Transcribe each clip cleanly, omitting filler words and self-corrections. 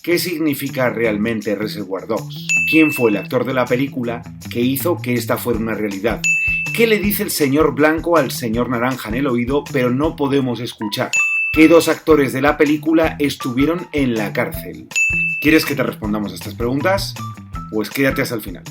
¿Qué significa realmente Reservoir Dogs? ¿Quién fue el actor de la película que hizo que esta fuera una realidad? ¿Qué le dice el señor Blanco al señor Naranja en el oído, pero no podemos escuchar? ¿Qué dos actores de la película estuvieron en la cárcel? ¿Quieres que te respondamos a estas preguntas? Pues quédate hasta el final.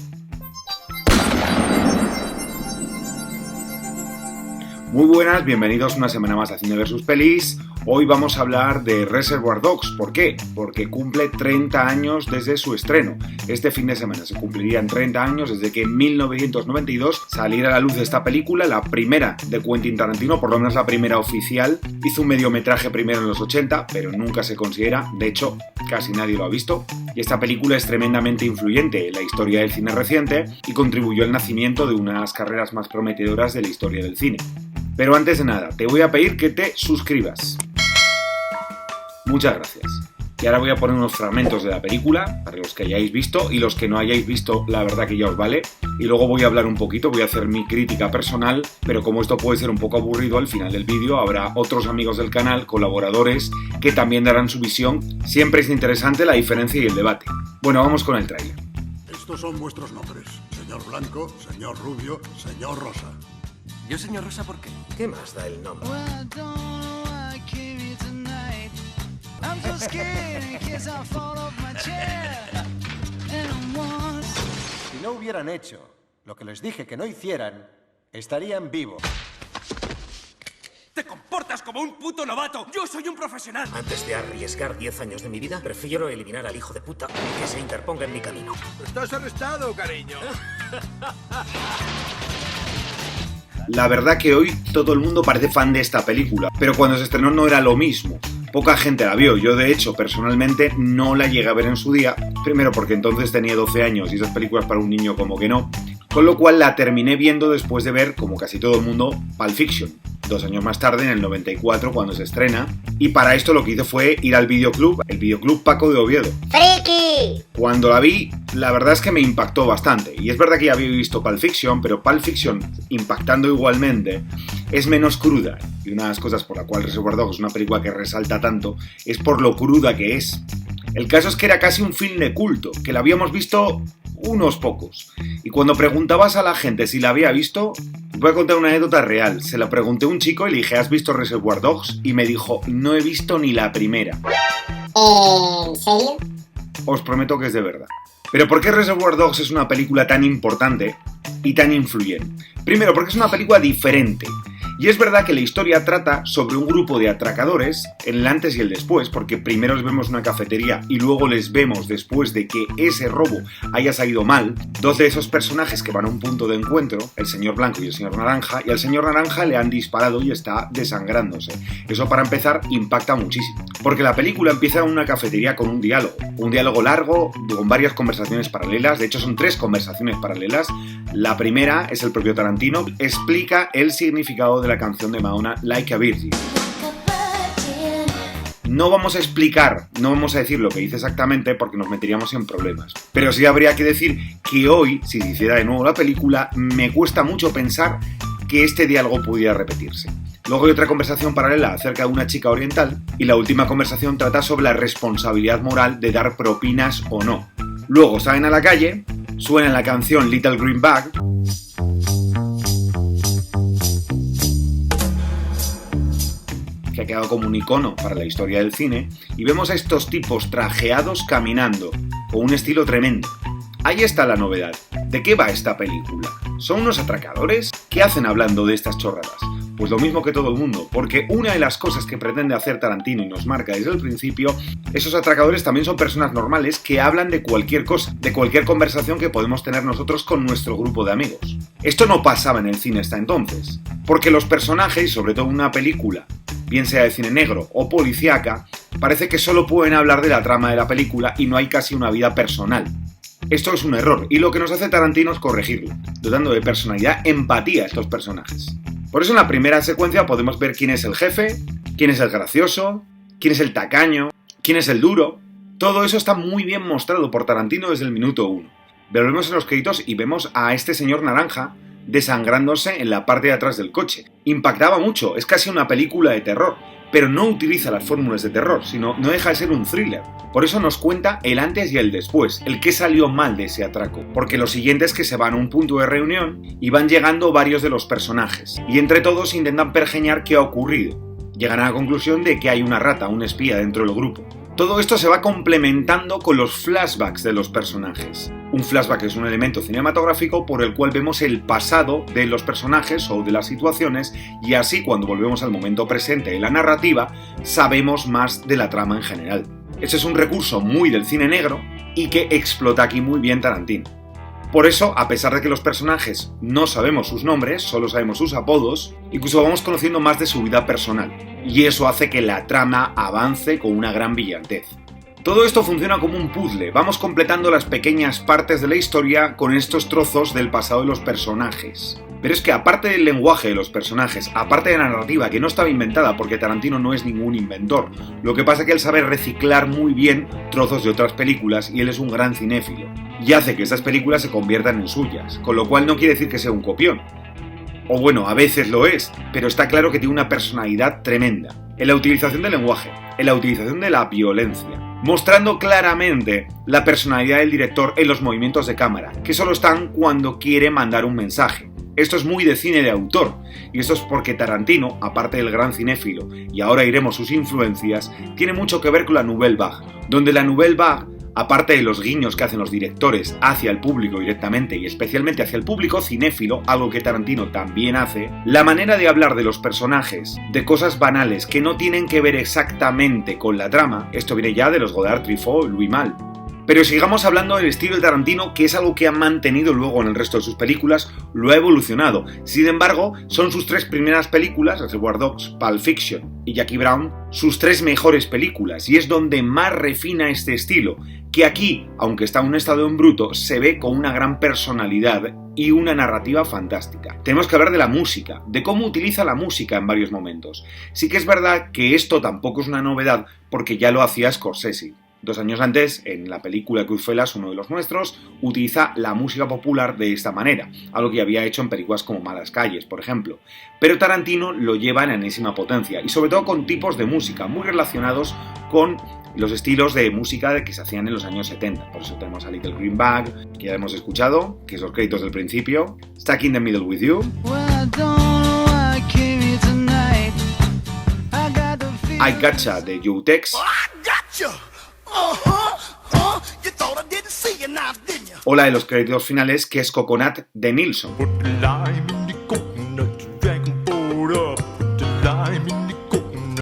Muy buenas, bienvenidos una semana más a Cine vs Pelis. Hoy vamos a hablar de Reservoir Dogs. ¿Por qué? Porque cumple 30 años desde su estreno. Este fin de semana se cumplirían 30 años desde que en 1992 saliera a la luz esta película, la primera de Quentin Tarantino, por lo menos la primera oficial. Hizo un mediometraje primero en los 80, pero nunca se considera, de hecho, casi nadie lo ha visto. Y esta película es tremendamente influyente en la historia del cine reciente y contribuyó al nacimiento de unas carreras más prometedoras de la historia del cine. Pero antes de nada, te voy a pedir que te suscribas. Muchas gracias. Y ahora voy a poner unos fragmentos de la película, para los que hayáis visto, y los que no hayáis visto, la verdad que ya os vale. Y luego voy a hablar un poquito, voy a hacer mi crítica personal, pero como esto puede ser un poco aburrido, al final del vídeo habrá otros amigos del canal, colaboradores, que también darán su visión. Siempre es interesante la diferencia y el debate. Bueno, vamos con el tráiler. Estos son vuestros nombres. Señor Blanco, señor Rubio, señor Rosa. Yo, señor Rosa, ¿por qué? ¿Qué más da el nombre? Si no hubieran hecho lo que les dije que no hicieran, estarían vivos. ¡Te comportas como un puto novato! ¡Yo soy un profesional! Antes de arriesgar 10 años de mi vida, prefiero eliminar al hijo de puta que se interponga en mi camino. Estás arrestado, cariño. La verdad que hoy todo el mundo parece fan de esta película, pero cuando se estrenó no era lo mismo. Poca gente la vio, yo de hecho personalmente no la llegué a ver en su día, primero porque entonces tenía 12 años y esas películas para un niño como que no, con lo cual la terminé viendo después de ver, como casi todo el mundo, Pulp Fiction. 2 años más tarde, en el 94, cuando se estrena, y para esto lo que hice fue ir al videoclub, el videoclub Paco de Oviedo. ¡Friki! Cuando la vi, la verdad es que me impactó bastante, y es verdad que ya había visto Pulp Fiction, pero Pulp Fiction, impactando igualmente, es menos cruda, y una de las cosas por la cual Reservoir Dogs es una película que resalta tanto, es por lo cruda que es. El caso es que era casi un film de culto, que la habíamos visto unos pocos, y cuando preguntabas a la gente si la había visto, voy a contar una anécdota real. Se la pregunté a un chico y le dije, ¿has visto Reservoir Dogs? Y me dijo, no he visto ni la primera. ¿En serio? Os prometo que es de verdad. Pero ¿por qué Reservoir Dogs es una película tan importante y tan influyente? Primero, porque es una película diferente. Y es verdad que la historia trata sobre un grupo de atracadores, en el antes y el después, porque primero les vemos en una cafetería y luego les vemos después de que ese robo haya salido mal, dos de esos personajes que van a un punto de encuentro, el señor Blanco y el señor Naranja, y al señor Naranja le han disparado y está desangrándose. Eso para empezar impacta muchísimo, porque la película empieza en una cafetería con un diálogo largo, con varias conversaciones paralelas, de hecho son 3 conversaciones paralelas. La primera es el propio Tarantino, explica el significado de la canción de Madonna, Like a Virgin. No vamos a explicar, no vamos a decir lo que dice exactamente porque nos meteríamos en problemas. Pero sí habría que decir que hoy, si se hiciera de nuevo la película, me cuesta mucho pensar que este diálogo pudiera repetirse. Luego hay otra conversación paralela acerca de una chica oriental y la última conversación trata sobre la responsabilidad moral de dar propinas o no. Luego salen a la calle, suena la canción Little Green Bag, que ha quedado como un icono para la historia del cine, y vemos a estos tipos trajeados caminando, con un estilo tremendo. Ahí está la novedad. ¿De qué va esta película? ¿Son unos atracadores? ¿Qué hacen hablando de estas chorradas? Pues lo mismo que todo el mundo, porque una de las cosas que pretende hacer Tarantino y nos marca desde el principio, esos atracadores también son personas normales que hablan de cualquier cosa, de cualquier conversación que podemos tener nosotros con nuestro grupo de amigos. Esto no pasaba en el cine hasta entonces, porque los personajes, sobre todo en una película, bien sea de cine negro o policíaca, parece que solo pueden hablar de la trama de la película y no hay casi una vida personal. Esto es un error, y lo que nos hace Tarantino es corregirlo, dotando de personalidad, empatía a estos personajes. Por eso en la primera secuencia podemos ver quién es el jefe, quién es el gracioso, quién es el tacaño, quién es el duro. Todo eso está muy bien mostrado por Tarantino desde el minuto 1. Volvemos en los créditos y vemos a este señor Naranja desangrándose en la parte de atrás del coche. Impactaba mucho, es casi una película de terror. pero no utiliza las fórmulas de terror, sino no deja de ser un thriller. Por eso nos cuenta el antes y el después, el qué salió mal de ese atraco, porque lo siguiente es que se van a un punto de reunión y van llegando varios de los personajes, y entre todos intentan pergeñar qué ha ocurrido. Llegan a la conclusión de que hay una rata, un espía dentro del grupo. Todo esto se va complementando con los flashbacks de los personajes. Un flashback es un elemento cinematográfico por el cual vemos el pasado de los personajes o de las situaciones, y así cuando volvemos al momento presente de la narrativa sabemos más de la trama en general. Ese es un recurso muy del cine negro y que explota aquí muy bien Tarantino. Por eso, a pesar de que los personajes no sabemos sus nombres, solo sabemos sus apodos, incluso vamos conociendo más de su vida personal, y eso hace que la trama avance con una gran brillantez. Todo esto funciona como un puzzle, vamos completando las pequeñas partes de la historia con estos trozos del pasado de los personajes. Pero es que aparte del lenguaje de los personajes, aparte de la narrativa que no estaba inventada porque Tarantino no es ningún inventor, lo que pasa es que él sabe reciclar muy bien trozos de otras películas y él es un gran cinéfilo. Y hace que esas películas se conviertan en suyas, con lo cual no quiere decir que sea un copión. O bueno, a veces lo es, pero está claro que tiene una personalidad tremenda. En la utilización del lenguaje, en la utilización de la violencia, mostrando claramente la personalidad del director en los movimientos de cámara, que solo están cuando quiere mandar un mensaje. Esto es muy de cine de autor, y esto es porque Tarantino, aparte del gran cinéfilo, y ahora iremos sus influencias, tiene mucho que ver con la Nouvelle Vague, donde la Nouvelle Vague, aparte de los guiños que hacen los directores hacia el público directamente y especialmente hacia el público cinéfilo, algo que Tarantino también hace, la manera de hablar de los personajes, de cosas banales que no tienen que ver exactamente con la trama, esto viene ya de los Godard, Truffaut, Louis Malle. Pero sigamos hablando del estilo de Tarantino, que es algo que ha mantenido luego en el resto de sus películas, lo ha evolucionado. Sin embargo, son sus tres primeras películas, Reservoir Dogs, Pulp Fiction y Jackie Brown, sus tres mejores películas, y es donde más refina este estilo, que aquí, aunque está en un estado en bruto, se ve con una gran personalidad y una narrativa fantástica. Tenemos que hablar de la música, de cómo utiliza la música en varios momentos. Sí que es verdad que esto tampoco es una novedad, porque ya lo hacía Scorsese. 2 años antes, en la película Goodfellas, uno de los nuestros, utiliza la música popular de esta manera, algo que había hecho en películas como Malas Calles, por ejemplo. Pero Tarantino lo lleva en enésima potencia, y sobre todo con tipos de música muy relacionados con los estilos de música que se hacían en los años 70. Por eso tenemos a Little Green Bag, que ya hemos escuchado, que es los créditos del principio, Stuck in the Middle with You, I Gotcha de Joe Tex, o la de los créditos finales, que es Coconut de Nilsson.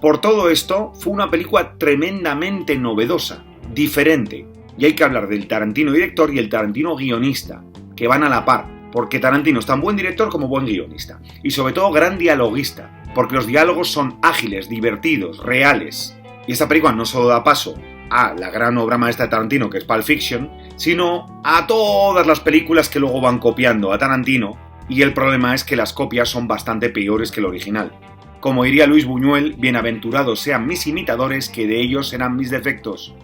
Por todo esto, fue una película tremendamente novedosa, diferente, y hay que hablar del Tarantino director y el Tarantino guionista, que van a la par, porque Tarantino es tan buen director como buen guionista, y sobre todo gran dialoguista, porque los diálogos son ágiles, divertidos, reales, y esta película no solo da paso a la gran obra maestra de Tarantino, que es Pulp Fiction, sino a todas las películas que luego van copiando a Tarantino, y el problema es que las copias son bastante peores que el original. Como diría Luis Buñuel, bienaventurados sean mis imitadores, que de ellos serán mis defectos.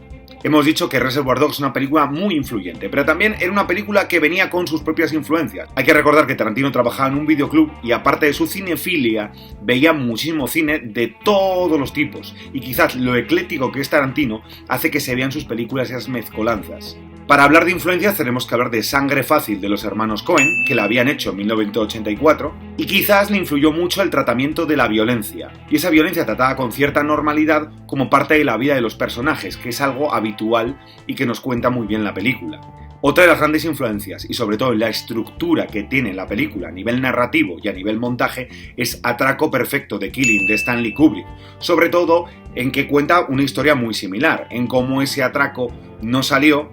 Hemos dicho que Reservoir Dogs es una película muy influyente, pero también era una película que venía con sus propias influencias. Hay que recordar que Tarantino trabajaba en un videoclub y aparte de su cinefilia, veía muchísimo cine de todos los tipos, y quizás lo ecléctico que es Tarantino hace que se vean sus películas esas mezcolanzas. Para hablar de influencias tenemos que hablar de Sangre Fácil de los hermanos Coen, que la habían hecho en 1984, y quizás le influyó mucho el tratamiento de la violencia, y esa violencia tratada con cierta normalidad como parte de la vida de los personajes, que es algo habitual y que nos cuenta muy bien la película. Otra de las grandes influencias, y sobre todo en la estructura que tiene la película a nivel narrativo y a nivel montaje, es Atraco Perfecto de Killing de Stanley Kubrick, sobre todo en que cuenta una historia muy similar, en cómo ese atraco no salió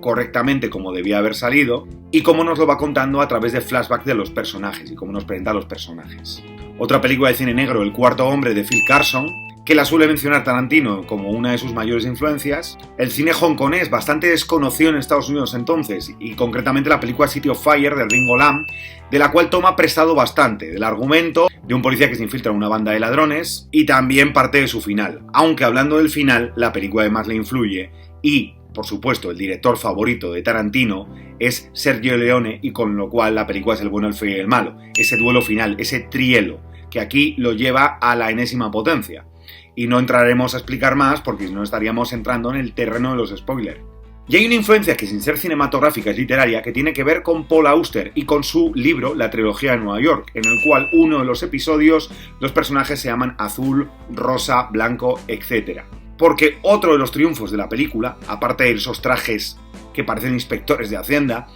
correctamente como debía haber salido, y cómo nos lo va contando a través de flashbacks de los personajes, y cómo nos presenta a los personajes. Otra película de cine negro, El Cuarto Hombre de Phil Carson, que la suele mencionar Tarantino como una de sus mayores influencias. El cine hongkonés, bastante desconocido en Estados Unidos entonces, y concretamente la película City of Fire de Ringo Lam, de la cual toma prestado bastante del argumento de un policía que se infiltra en una banda de ladrones, y también parte de su final. Aunque hablando del final, la película además le influye, y por supuesto el director favorito de Tarantino es Sergio Leone, y con lo cual la película es El bueno, el feo y el malo. Ese duelo final, ese trielo, que aquí lo lleva a la enésima potencia. Y no entraremos a explicar más porque no estaríamos entrando en el terreno de los spoilers. Y hay una influencia que sin ser cinematográfica es literaria que tiene que ver con Paul Auster y con su libro La trilogía de Nueva York, en el cual uno de los episodios los personajes se llaman azul, rosa, blanco, etc. Porque otro de los triunfos de la película, aparte de esos trajes que parecen inspectores de Hacienda,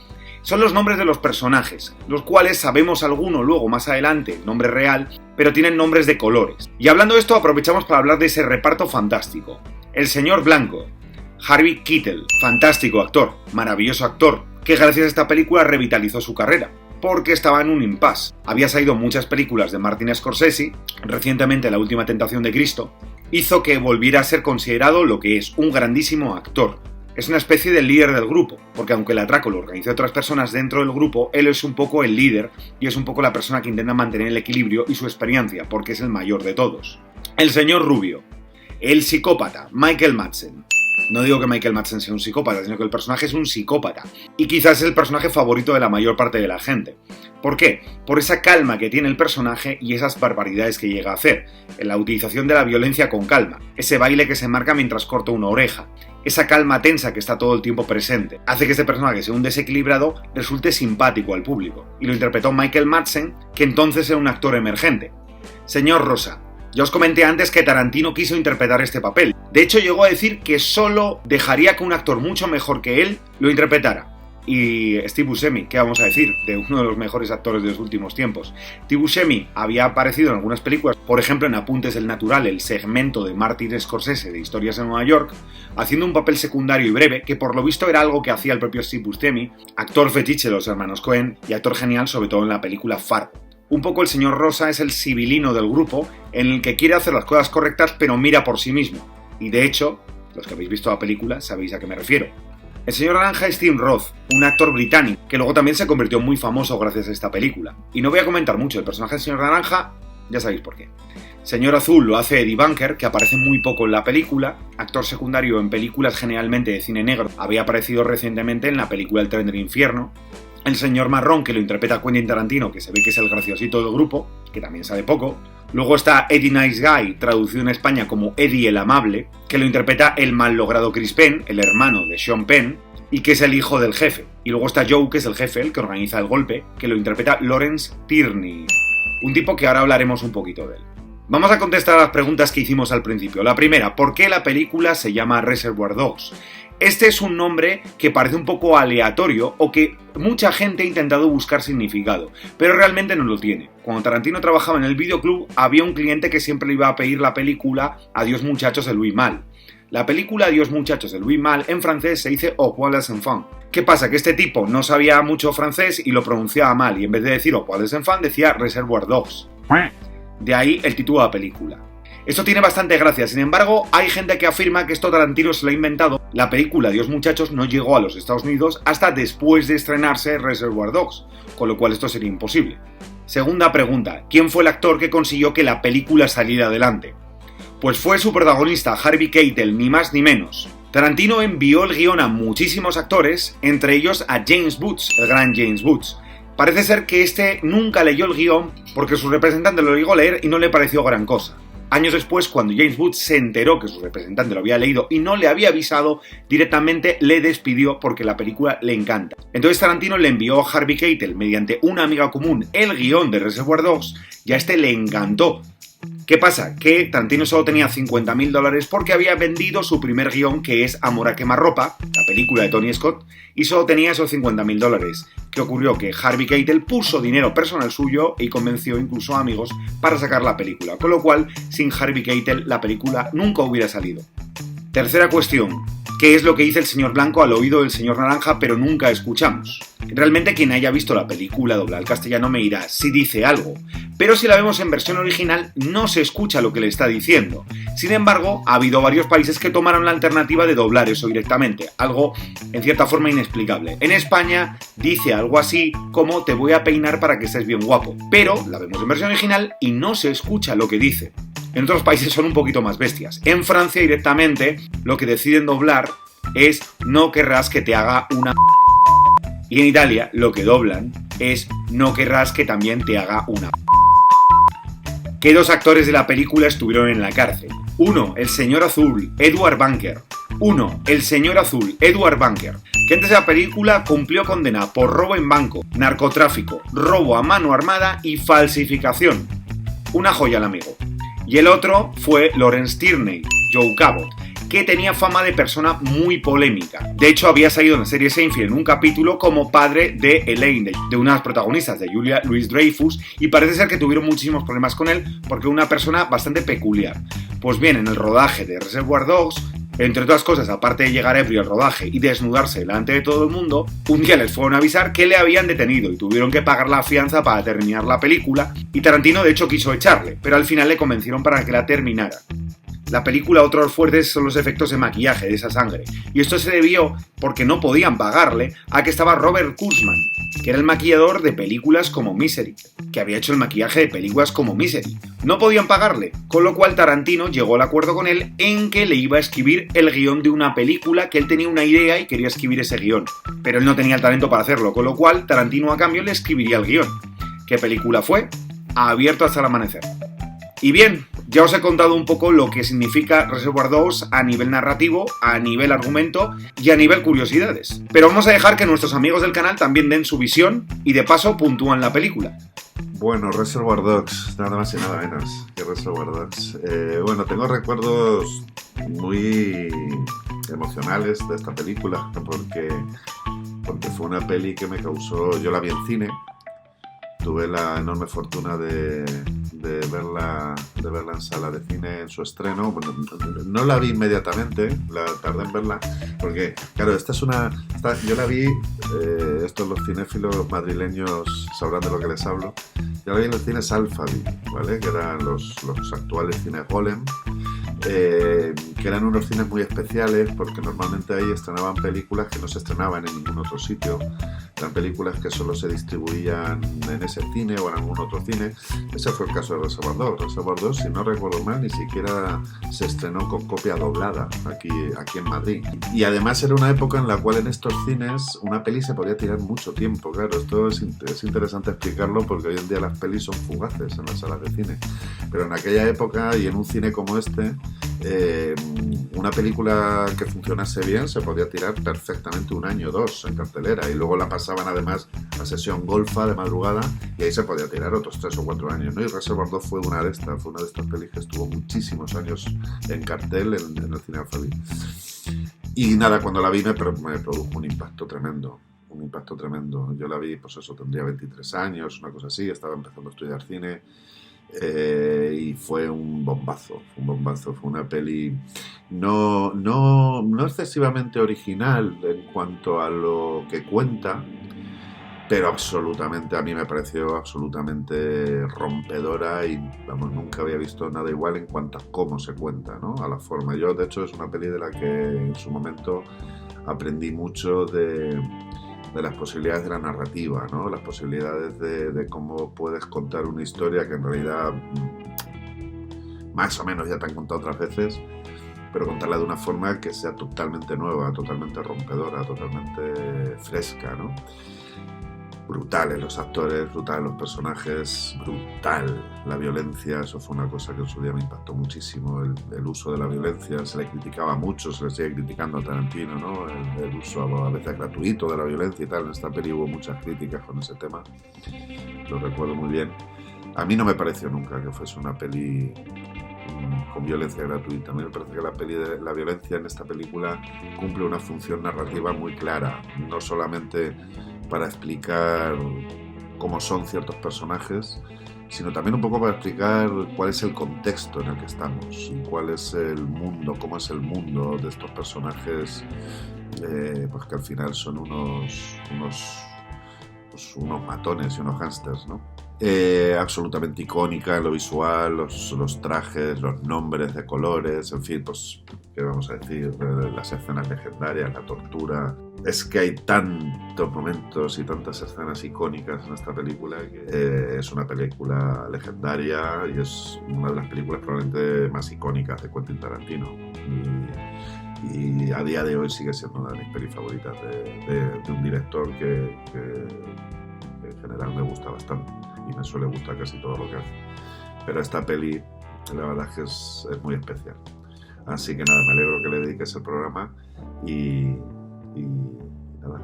son los nombres de los personajes, los cuales sabemos alguno luego más adelante, nombre real, pero tienen nombres de colores. Y hablando de esto aprovechamos para hablar de ese reparto fantástico. El señor Blanco, Harvey Keitel, fantástico actor, maravilloso actor, que gracias a esta película revitalizó su carrera, porque estaba en un impasse. Había salido muchas películas de Martin Scorsese, recientemente La última tentación de Cristo, hizo que volviera a ser considerado lo que es, un grandísimo actor. Es una especie de líder del grupo, porque aunque el atraco lo organiza otras personas dentro del grupo, él es un poco el líder y es un poco la persona que intenta mantener el equilibrio y su experiencia, porque es el mayor de todos. El señor Rubio, el psicópata, Michael Madsen. No digo que Michael Madsen sea un psicópata, sino que el personaje es un psicópata. Y quizás es el personaje favorito de la mayor parte de la gente. ¿Por qué? Por esa calma que tiene el personaje y esas barbaridades que llega a hacer. En la utilización de la violencia con calma. Ese baile que se marca mientras corta una oreja. Esa calma tensa que está todo el tiempo presente. Hace que este personaje sea un desequilibrado, resulte simpático al público. Y lo interpretó Michael Madsen, que entonces era un actor emergente. Señor Rosa. Ya os comenté antes que Tarantino quiso interpretar este papel. De hecho, llegó a decir que solo dejaría que un actor mucho mejor que él lo interpretara. Y Steve Buscemi, ¿qué vamos a decir? De uno de los mejores actores de los últimos tiempos. Steve Buscemi había aparecido en algunas películas, por ejemplo en Apuntes del Natural, el segmento de Martin Scorsese de Historias en Nueva York, haciendo un papel secundario y breve, que por lo visto era algo que hacía el propio Steve Buscemi, actor fetiche de los hermanos Coen y actor genial sobre todo en la película Fargo. Un poco el señor Rosa es el civilino del grupo, en el que quiere hacer las cosas correctas pero mira por sí mismo. Y de hecho, los que habéis visto la película sabéis a qué me refiero. El señor Naranja es Tim Roth, un actor británico, que luego también se convirtió muy famoso gracias a esta película. Y no voy a comentar mucho el personaje del señor Naranja, ya sabéis por qué. Señor Azul lo hace Eddie Bunker, que aparece muy poco en la película, actor secundario en películas generalmente de cine negro, había aparecido recientemente en la película El tren del infierno. El señor Marrón, que lo interpreta Quentin Tarantino, que se ve que es el graciosito del grupo, que también sabe poco. Luego está Eddie Nice Guy, traducido en España como Eddie el Amable, que lo interpreta el mal logrado Chris Penn, el hermano de Sean Penn, y que es el hijo del jefe. Y luego está Joe, que es el jefe, el que organiza el golpe, que lo interpreta Lawrence Tierney, un tipo que ahora hablaremos un poquito de él. Vamos a contestar a las preguntas que hicimos al principio. La primera, ¿por qué la película se llama Reservoir Dogs? Este es un nombre que parece un poco aleatorio o que mucha gente ha intentado buscar significado, pero realmente no lo tiene. Cuando Tarantino trabajaba en el videoclub, había un cliente que siempre le iba a pedir la película Adiós muchachos de Louis Malle. La película Adiós muchachos de Louis Malle en francés se dice Au revoir les enfants. ¿Qué pasa? Que este tipo no sabía mucho francés y lo pronunciaba mal, y en vez de decir Au revoir les enfants decía Reservoir Dogs. De ahí el título de la película. Esto tiene bastante gracia, sin embargo, hay gente que afirma que esto Tarantino se lo ha inventado. La película Adiós muchachos no llegó a los Estados Unidos hasta después de estrenarse Reservoir Dogs, con lo cual esto sería imposible. Segunda pregunta, ¿quién fue el actor que consiguió que la película saliera adelante? Pues fue su protagonista, Harvey Keitel, ni más ni menos. Tarantino envió el guión a muchísimos actores, entre ellos a James Woods, el gran James Woods. Parece ser que este nunca leyó el guión porque su representante lo obligó a leer y no le pareció gran cosa. Años después, cuando James Woods se enteró que su representante lo había leído y no le había avisado, directamente le despidió porque la película le encanta. Entonces Tarantino le envió a Harvey Keitel, mediante una amiga común, el guión de Reservoir Dogs y a este le encantó. ¿Qué pasa? Que Tarantino solo tenía $50.000 porque había vendido su primer guión, que es Amor a quemarropa, la película de Tony Scott, y solo tenía esos $50.000. ¿Qué ocurrió? Que Harvey Keitel puso dinero personal suyo y convenció incluso a amigos para sacar la película, con lo cual, sin Harvey Keitel, la película nunca hubiera salido. Tercera cuestión. ¿Qué es lo que dice el señor Blanco al oído del señor Naranja pero nunca escuchamos? Realmente quien haya visto la película doblada al castellano me dirá si dice algo, pero si la vemos en versión original no se escucha lo que le está diciendo. Sin embargo, ha habido varios países que tomaron la alternativa de doblar eso directamente, algo en cierta forma inexplicable. En España dice algo así como te voy a peinar para que estés bien guapo, pero la vemos en versión original y no se escucha lo que dice. En otros países son un poquito más bestias. En Francia directamente lo que deciden doblar es no querrás que te haga una... Y en Italia lo que doblan es no querrás que también te haga una... ¿Qué dos actores de la película estuvieron en la cárcel? 1. El señor azul, Edward Bunker. 1. El señor azul, Edward Bunker, que antes de la película cumplió condena por robo en banco, narcotráfico, robo a mano armada y falsificación. Una joya el amigo. Y el otro fue Lawrence Tierney, Joe Cabot, que tenía fama de persona muy polémica. De hecho, había salido en la serie Seinfeld en un capítulo como padre de Elaine, de una de las protagonistas, de Julia Louis-Dreyfus, y parece ser que tuvieron muchísimos problemas con él porque era una persona bastante peculiar. Pues bien, en el rodaje de Reservoir Dogs, entre otras cosas, aparte de llegar ebrio al rodaje y desnudarse delante de todo el mundo, un día les fueron a avisar que le habían detenido y tuvieron que pagar la fianza para terminar la película, y Tarantino de hecho quiso echarle, pero al final le convencieron para que la terminara. La película, otro de los fuertes son los efectos de maquillaje de esa sangre, y esto se debió porque no podían pagarle a que estaba Robert Kurtzman, que era el maquillador de películas como Misery, que había hecho el maquillaje de películas como Misery. No podían pagarle, con lo cual Tarantino llegó al acuerdo con él en que le iba a escribir el guión de una película, que él tenía una idea y quería escribir ese guión, pero él no tenía el talento para hacerlo, con lo cual Tarantino a cambio le escribiría el guión. ¿Qué película fue? Abierto hasta el amanecer. Y bien, ya os he contado un poco lo que significa Reservoir Dogs a nivel narrativo, a nivel argumento y a nivel curiosidades. Pero vamos a dejar que nuestros amigos del canal también den su visión y de paso puntúan la película. Bueno, Reservoir Dogs, nada más y nada menos que Reservoir Dogs. Bueno, tengo recuerdos muy emocionales de esta película porque fue una peli que me causó... Yo la vi en cine. Tuve la enorme fortuna de verla en sala de cine en su estreno. Bueno, no la vi inmediatamente, la tardé en verla, porque, claro, yo la vi, estos los cinéfilos madrileños sabrán de lo que les hablo, yo la vi en los cines Alphabet, ¿vale? Que eran los actuales cines Golem, que eran unos cines muy especiales porque normalmente ahí estrenaban películas que no se estrenaban en ningún otro sitio. Eran películas que solo se distribuían en ese cine o en algún otro cine. Ese fue el caso de Reservoir Dogs. Reservoir Dogs, si no recuerdo mal, ni siquiera se estrenó con copia doblada aquí en Madrid. Y además era una época en la cual en estos cines una peli se podía tirar mucho tiempo. Claro, esto es interesante explicarlo porque hoy en día las pelis son fugaces en las salas de cine. Pero en aquella época y en un cine como este, una película que funcionase bien se podía tirar perfectamente 1 año o 2 en cartelera, y luego la pasaban además a sesión golfa de madrugada y ahí se podía tirar otros 3 o 4 años, ¿no? Y Reservoir Dogs fue una de estas pelis que estuvo muchísimos años en cartel en el cine Alphabet. Y nada, cuando la vi me produjo un impacto tremendo. Yo la vi, pues eso, tendría 23 años, una cosa así, estaba empezando a estudiar cine. Y fue un bombazo, fue una peli no excesivamente original en cuanto a lo que cuenta, pero absolutamente, a mí me pareció absolutamente rompedora y vamos, nunca había visto nada igual en cuanto a cómo se cuenta, ¿no? A la forma. Yo, de hecho, es una peli de la que en su momento aprendí mucho de las posibilidades de la narrativa, ¿no? Las posibilidades de cómo puedes contar una historia que en realidad más o menos ya te han contado otras veces, pero contarla de una forma que sea totalmente nueva, totalmente rompedora, totalmente fresca, ¿no? Brutales los actores, brutales los personajes, brutal la violencia. Eso fue una cosa que en su día me impactó muchísimo, el uso de la violencia. Se le criticaba mucho, se le sigue criticando a Tarantino, ¿no? El uso a veces gratuito de la violencia y tal. En esta peli hubo muchas críticas con ese tema, lo recuerdo muy bien. A mí no me pareció nunca que fuese una peli con violencia gratuita. A mí me parece que la violencia en esta película cumple una función narrativa muy clara, no solamente para explicar cómo son ciertos personajes, sino también un poco para explicar cuál es el contexto en el que estamos y cuál es el mundo, cómo es el mundo de estos personajes, pues que al final son unos matones y unos gángsters, ¿no? Absolutamente icónica en lo visual, los trajes, los nombres de colores, en fin, pues, ¿qué vamos a decir? Las escenas legendarias, la tortura. Es que hay tantos momentos y tantas escenas icónicas en esta película que es una película legendaria y es una de las películas probablemente más icónicas de Quentin Tarantino. Y a día de hoy sigue siendo una de mis pelis favoritas de un director que en general me gusta bastante y me suele gustar casi todo lo que hace. Pero esta peli La verdad es que es muy especial. Así que nada, me alegro que le dediques el programa y nada,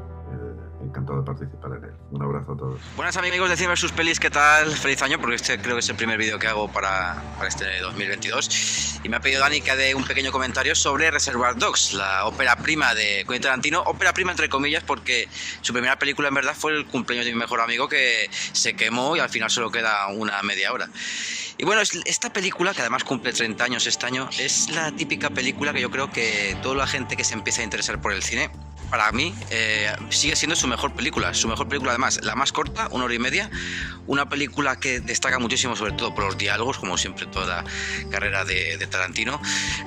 encantado de participar en él. Un abrazo a todos. Buenas amigos de Cine vs Pelis, ¿qué tal? Feliz año, porque este creo que es el primer vídeo que hago para este 2022. Y me ha pedido Dani que dé un pequeño comentario sobre Reservoir Dogs, la ópera prima de Quentin Tarantino. Ópera prima entre comillas, porque su primera película en verdad fue el cumpleaños de mi mejor amigo, que se quemó y al final solo queda una media hora. Y bueno, esta película, que además cumple 30 años este año, es la típica película que yo creo que toda la gente que se empieza a interesar por el cine, para mí, sigue siendo su mejor película. Su mejor película, además, la más corta, 1 hora y media. Una película que destaca muchísimo, sobre todo por los diálogos, como siempre toda carrera de Tarantino.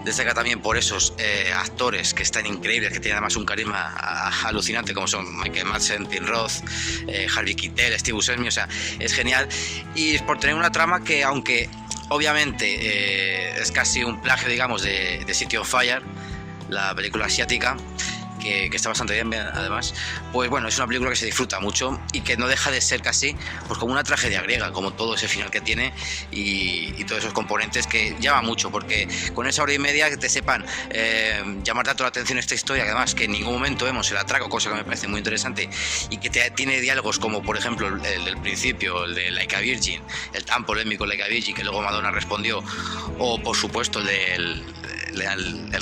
Destaca también por esos actores que están increíbles, que tienen además un carisma alucinante, como son Michael Madsen, Tim Roth, Harvey Keitel, Steve Buscemi. O sea, es genial. Y por tener una trama que, aunque obviamente es casi un plagio, digamos, de City on Fire, la película asiática, que está bastante bien además, pues bueno, es una película que se disfruta mucho y que no deja de ser casi pues como una tragedia griega, como todo ese final que tiene y todos esos componentes que llama mucho, porque con esa hora y media que te sepan llamar tanto la atención esta historia, que además que en ningún momento vemos el atraco, cosa que me parece muy interesante, y que tiene diálogos como por ejemplo el del principio, el de Like a Virgin, el tan polémico Like a Virgin que luego Madonna respondió, o por supuesto el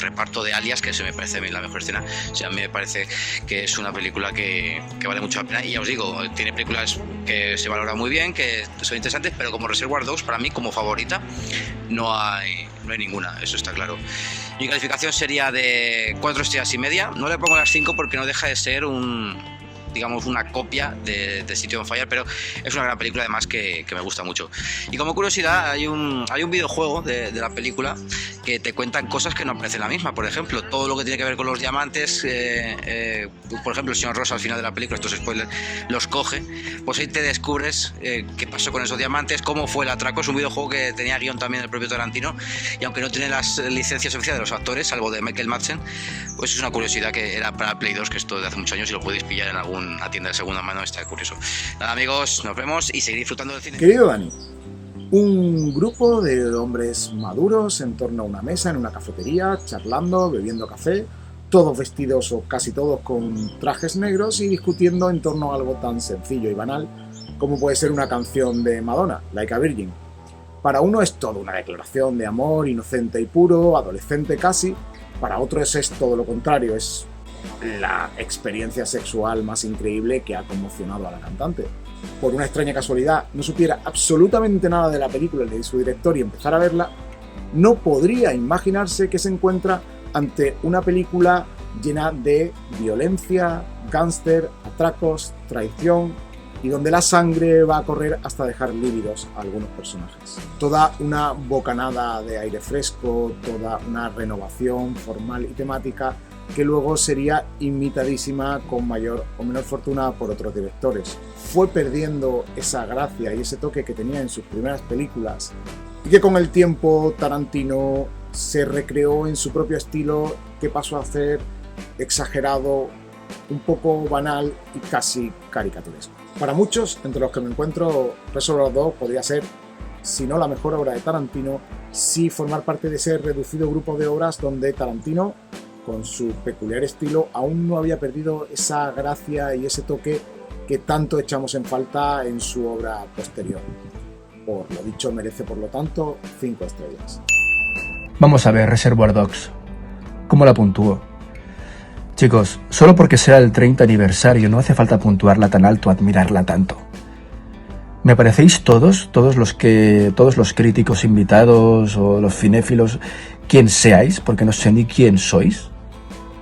reparto de Alias, que se me parece a mí la mejor escena. O sea, a mí me parece que es una película que vale mucho la pena, y ya os digo, tiene películas que se valoran muy bien, que son interesantes, pero como Reservoir Dogs, para mí como favorita no hay ninguna, eso está claro. Mi calificación sería de 4 estrellas y media. No le pongo las 5 porque no deja de ser una copia de City on Fire, pero es una gran película además que me gusta mucho. Y como curiosidad, hay un videojuego de la película que te cuentan cosas que no aparecen en la misma. Por ejemplo, todo lo que tiene que ver con los diamantes, por ejemplo, el señor Ross al final de la película, estos spoilers, los coge, pues ahí te descubres qué pasó con esos diamantes, cómo fue el atraco. Es un videojuego que tenía guión también del propio Tarantino, y aunque no tiene las licencias oficiales de los actores, salvo de Michael Madsen, pues es una curiosidad que era para Play 2, que esto de hace muchos años, y lo podéis pillar en alguna tienda de segunda mano, está curioso. Nada amigos, nos vemos y seguir disfrutando del cine. Querido Dani, un grupo de hombres maduros en torno a una mesa en una cafetería, charlando, bebiendo café, todos vestidos o casi todos con trajes negros y discutiendo en torno a algo tan sencillo y banal como puede ser una canción de Madonna, Like a Virgin. Para uno es toda una declaración de amor inocente y puro, adolescente casi. Para otros es todo lo contrario, es la experiencia sexual más increíble que ha conmocionado a la cantante. Por una extraña casualidad, no supiera absolutamente nada de la película ni de su director y empezar a verla, no podría imaginarse que se encuentra ante una película llena de violencia, gángster, atracos, traición, y donde la sangre va a correr hasta dejar lívidos a algunos personajes. Toda una bocanada de aire fresco, toda una renovación formal y temática que luego sería imitadísima con mayor o menor fortuna por otros directores. Fue perdiendo esa gracia y ese toque que tenía en sus primeras películas, y que con el tiempo Tarantino se recreó en su propio estilo, que pasó a ser exagerado, un poco banal y casi caricaturesco. Para muchos, entre los que me encuentro, Reservoir Dogs podría ser, si no la mejor obra de Tarantino, sí formar parte de ese reducido grupo de obras donde Tarantino, con su peculiar estilo, aún no había perdido esa gracia y ese toque que tanto echamos en falta en su obra posterior. Por lo dicho, merece por lo tanto 5 estrellas. Vamos a ver Reservoir Dogs. ¿Cómo la puntúo? Chicos, solo porque sea el 30 aniversario no hace falta puntuarla tan alto, admirarla tanto. Me parecéis todos los críticos invitados o los cinéfilos, quien seáis, porque no sé ni quién sois,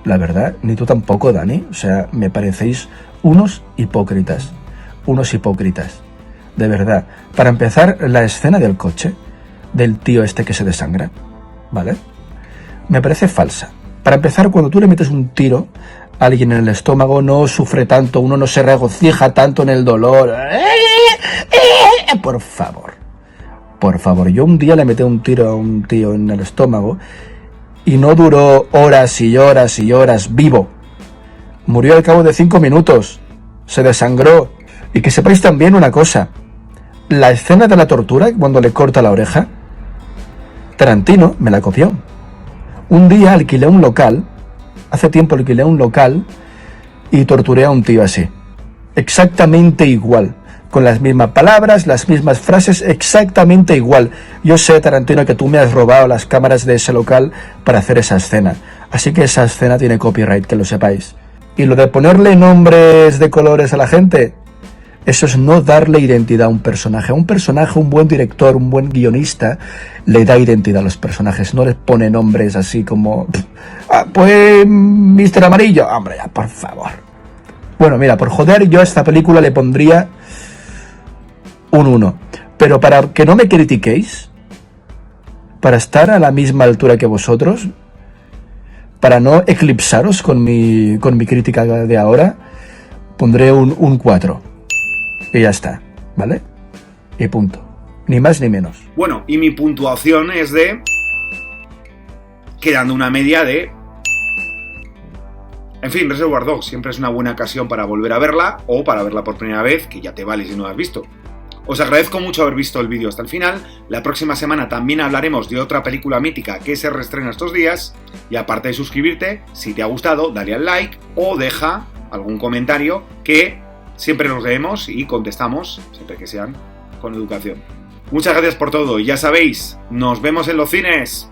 la verdad, ni tú tampoco, Dani. O sea, me parecéis unos hipócritas, de verdad. Para empezar, la escena del coche, del tío este que se desangra, ¿vale? Me parece falsa. Para empezar, cuando tú le metes un tiro a alguien en el estómago, no sufre tanto, uno no se regocija tanto en el dolor. Por favor, yo un día le metí un tiro a un tío en el estómago y no duró horas y horas y horas vivo. Murió al cabo de 5 minutos, se desangró. Y que sepáis también una cosa, la escena de la tortura, cuando le corta la oreja, Tarantino me la copió. Un día alquilé un local, hace tiempo alquilé un local y torturé a un tío así. Exactamente igual. Con las mismas palabras, las mismas frases, exactamente igual. Yo sé, Tarantino, que tú me has robado las cámaras de ese local para hacer esa escena. Así que esa escena tiene copyright, que lo sepáis. Y lo de ponerle nombres de colores a la gente, eso es no darle identidad a un personaje. A un personaje, un buen director, un buen guionista, le da identidad a los personajes. No les pone nombres así como... pues Mr. Amarillo. Hombre, ya, por favor. Bueno, mira, por joder, yo a esta película le pondría un 1. Pero para que no me critiquéis, para estar a la misma altura que vosotros, para no eclipsaros con mi crítica de ahora, pondré un 4. Y ya está, ¿vale? Y punto. Ni más ni menos. Bueno, y mi puntuación es de... quedando una media de... En fin, Reservoir Dogs siempre es una buena ocasión para volver a verla o para verla por primera vez, que ya te vale si no la has visto. Os agradezco mucho haber visto el vídeo hasta el final. La próxima semana también hablaremos de otra película mítica que se reestrena estos días. Y aparte de suscribirte, si te ha gustado, dale al like o deja algún comentario que siempre los leemos y contestamos, siempre que sean con educación. Muchas gracias por todo y ya sabéis, nos vemos en los cines.